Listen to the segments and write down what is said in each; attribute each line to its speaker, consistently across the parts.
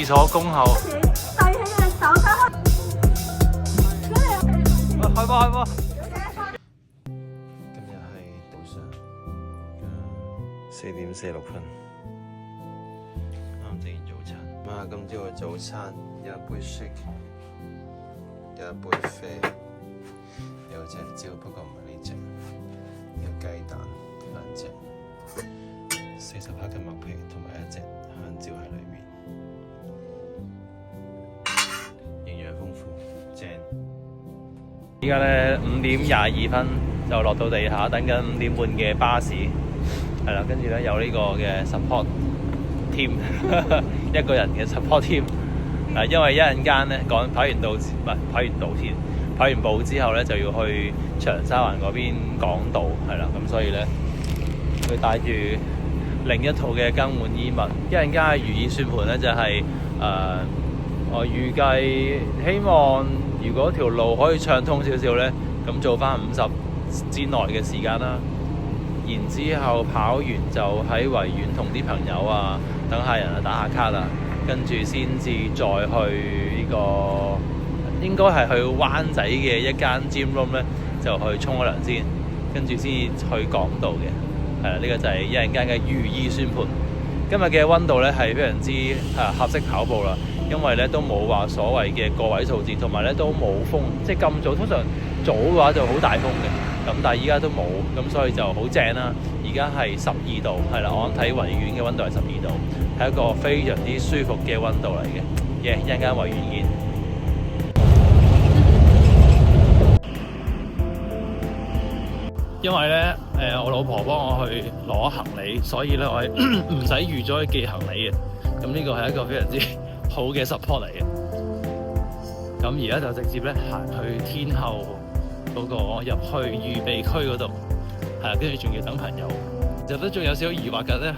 Speaker 1: 廁所恭候。
Speaker 2: 遞起隻手開。
Speaker 1: 開波開波！
Speaker 3: 今日係早上4點46分，啱食完早餐。今朝嘅早餐有一杯 shake， 有一杯啡，有隻蕉，不過唔係呢隻，有雞蛋2隻，40克嘅麥皮同埋一隻香蕉喺裏面，營養豐富，正。
Speaker 1: 而家咧5點22分就落到地下，等緊5點半嘅巴士，係啦，跟住咧有呢個嘅 support team， 一個人嘅 support team， 因為一陣間咧跑完步之後咧就要去長沙灣嗰邊港島，係啦，咁所以咧佢帶住另一套嘅更換衣物，一陣間嘅如意算盤咧就係我預計希望如果條路可以暢通少少咧，咁做翻50之內嘅時間啦。然之後跑完就喺維園同啲朋友啊、等客人啊打下卡啦，跟住先至再去呢個應該係去灣仔嘅一間 gym room 咧，就去沖個涼先，跟住先去港島嘅。係啦，呢個就係一陣間嘅如意算盤。今日嘅溫度咧係非常之合適跑步啦。因為咧都冇話所謂嘅個位數字，同埋咧都冇風，即係咁早。通常早嘅話就好大風嘅，咁但係依家都冇，咁所以就好正啦。而家係12度，係啦，我睇維園嘅溫度係12度，係一個非常之舒服嘅溫度嚟嘅。一陣間維園見。因為咧我老婆幫我去攞行李，所以咧我係唔使預咗去寄行李嘅。咁呢個係一個非常之好嘅 support 嚟嘅，咁而家就直接咧行去天后嗰個入去預備區嗰度，係啦，跟住仲要等朋友，就都仲有少少疑惑緊咧，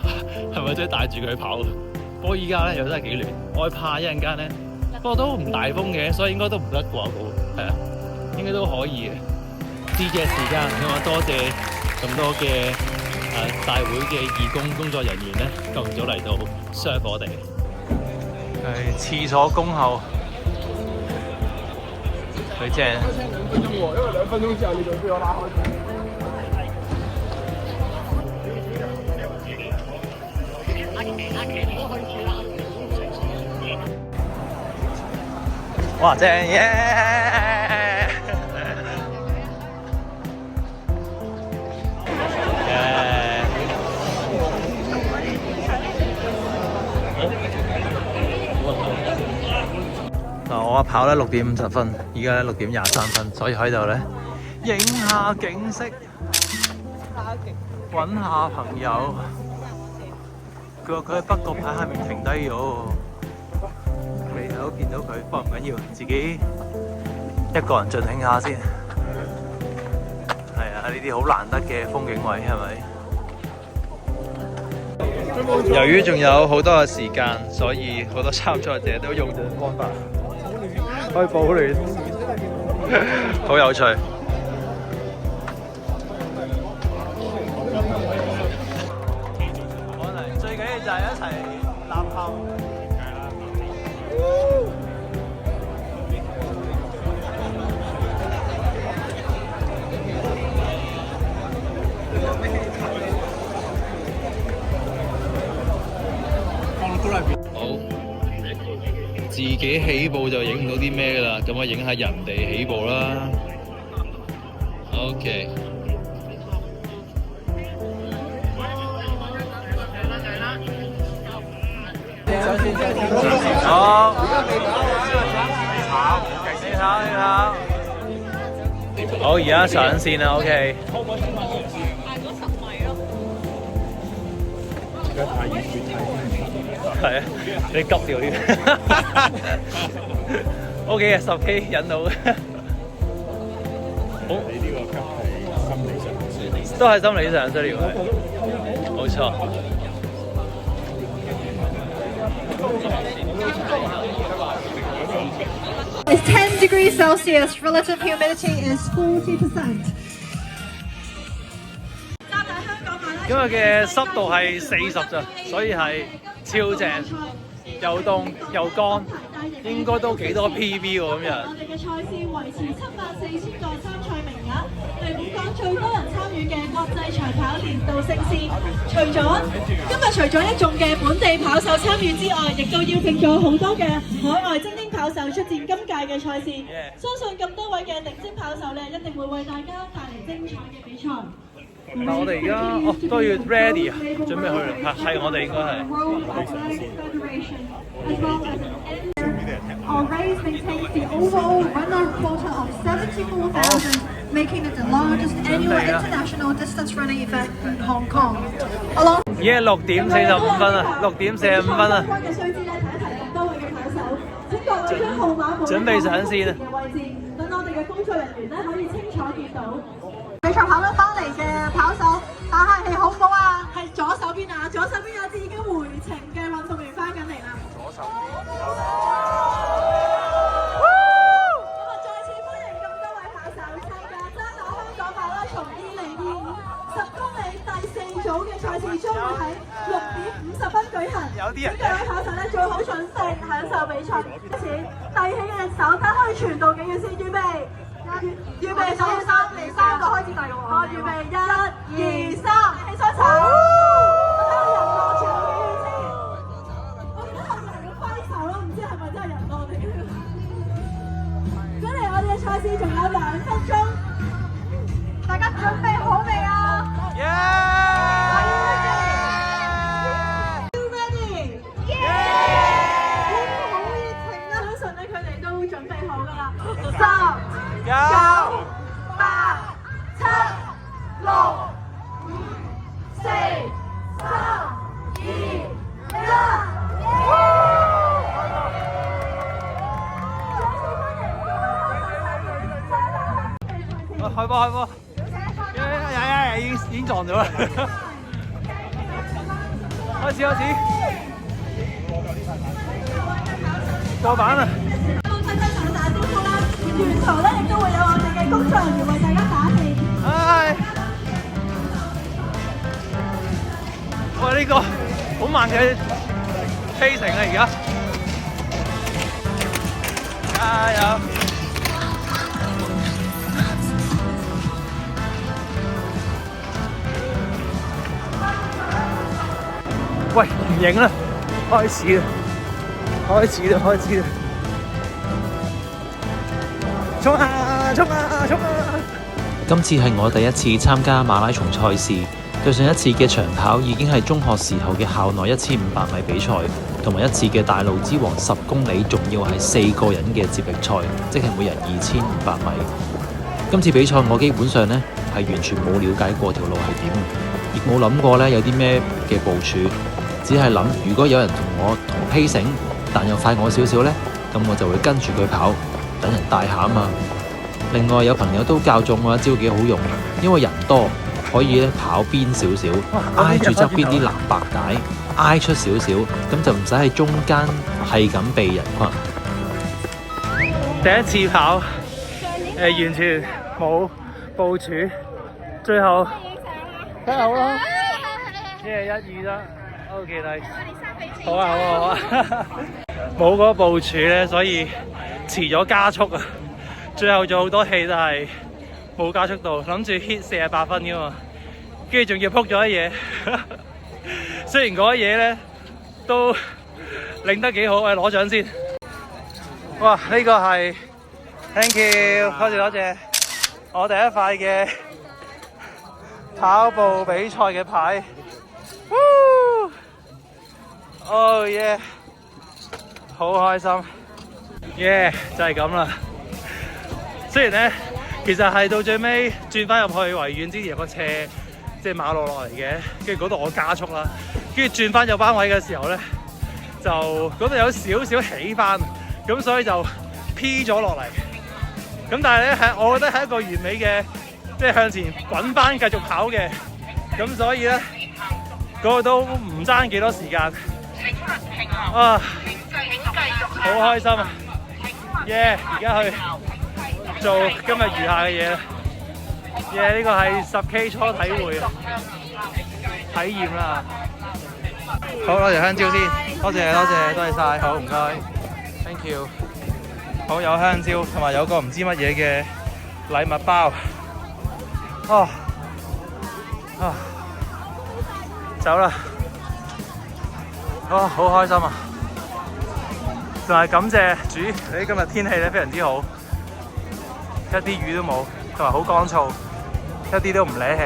Speaker 1: 係咪真係帶住佢跑？不過依家咧又真係幾亂，我怕一陣間咧，不過都唔大風嘅，所以應該都唔得過係啊，應該都可以嘅。知嘅時間咁啊，多謝咁多嘅大會嘅義工工作人員咧，咁早嚟到 serve 我哋。係廁所恭候，佢正。2分鐘喎，因為2分鐘之後你就俾我拉開。哇，正耶！我跑咧6點50分，而家咧6點23分，所以喺度咧影下景色，揾下朋友。佢話佢喺北角牌下面停低咗，未睇到見到佢，不過唔緊要，自己一個人盡興下先。係啊，呢啲好難得嘅風景位係咪？由於仲有好多嘅時間，所以好多參賽者都用盡方法。可以保暖，好有趣。可能最緊要就係一齊立後。好。自己起步就影唔到啲咩㗎啦，咁我影下人哋起步啦。OK。好。好，而家上線啦 ，OK。而家太熱血睇。係啊，你急掉啲。OK 嘅10K 引到。好。你呢個急係心理上，都係心理上需要嘅，冇錯。
Speaker 2: It's 10 degrees Celsius. Relative humidity is 40%.
Speaker 1: 今日嘅濕度係40咋，所以係超正。又凍又乾，應該都幾多 PB 喎咁樣。
Speaker 4: 我哋嘅賽事維持74000個參賽名額，係本港最多人參與嘅國際長跑年度盛事。除咗一眾嘅本地跑手參與之外，亦都邀請咗好多嘅海外精英跑手出戰今屆嘅賽事。相信咁多位嘅頂尖跑手咧，一定會為大家帶嚟精彩嘅比賽。
Speaker 1: 嗱，我哋而家都要 ready 啊，準備去啦。係我哋應該
Speaker 2: Our race maintains the overall runner quota of 74,000, making it the largest annual international distance running event in Hong Kong.
Speaker 1: 已經係6點45分啦，6點45分啦。準備上線啊！
Speaker 4: 等我哋嘅工作人員咧可以清楚見到。
Speaker 2: 比賽跑得翻嚟嘅跑手打下氣好唔好啊？
Speaker 4: 係左手邊啊，左手邊有支已經回程嘅運動員翻緊嚟啦。左手邊。再次歡迎咁多位跑手參加渣打香港馬拉松2025 10公里第4組嘅賽事，將會喺6點50分舉行。咁各位跑手咧做好準備，享受比賽。開始，遞起嘅隻手，打開傳導警語先，預備。預備數3，嚟3個開始遞咯喎！預備1、2、3，起雙手。我睇下人多傳導警語先。我見到後面人揮手咯，唔知係咪真係人多嚟？咁離我哋嘅賽事仲有2分鐘，大家準備好未啊？You ready？好熱情啊！相信咧佢哋都準備好㗎啦。9、8、7、6、5、4、3、2、1，
Speaker 1: 開波！已經撞咗啦！開始，過板啦！沿途咧亦都會有我哋嘅工作人員為大家打氣。喂，呢個好慢嘅飛程啊！而家，加油！喂，唔影啦，開始啦！衝啊！
Speaker 5: 今次係我第一次參加馬拉松賽事，對上一次嘅長跑已經係中學時候嘅校內1500米比賽，同埋一次嘅大路之王10公里，仲要係4個人嘅接力賽，即係每人2500米。今次比賽我基本上呢係完全冇了解過條路係點，亦冇諗過呢有啲咩嘅部署，只係諗如果有人同我同 pacing，但又快我少少呢，咁我就會跟住佢跑。等人帶下啊嘛！另外有朋友都教咗我一招幾好用，因為人多可以咧跑邊少少，挨住側邊啲藍白帶，挨出少少，咁就唔使喺中間係咁避人群。
Speaker 1: 第一次跑，完全冇部署，最後梗係好啦，1、2啦 ，OK， 好啊，冇嗰個部署咧，所以遲咗加速啊！最後做好多氣都係冇加速到，諗住 hit 48分噶嘛，跟住仲要撲咗一嘢。雖然嗰一嘢咧都領得幾好，我哋攞獎先。哇！呢個係 thank you， 多謝。我第一塊嘅跑步比賽嘅牌。Oh yeah！ 好開心。耶，就係咁啦。雖然咧，其實係到最尾轉翻入去維園之前有個斜，即係馬路落嚟嘅，跟住嗰度我加速啦，跟住轉翻右班位嘅時候咧，就嗰度有少少起翻，咁所以就 P 咗落嚟。咁但係咧我覺得係一個完美嘅，即係向前滾翻繼續跑嘅，咁所以咧嗰個都唔爭幾多時間。啊，好開心啊！耶！而家去做今日餘下嘅嘢啦。耶！呢個係10K 初體驗啦。好，攞條香蕉先，多謝晒，好唔該 ，thank you。好，有香蕉同埋有個唔知乜嘢嘅禮物包。走啦！好開心啊！仲係感謝主，今日天氣咧非常之好，一啲雨都冇，同埋好乾燥，一啲都唔惹氣。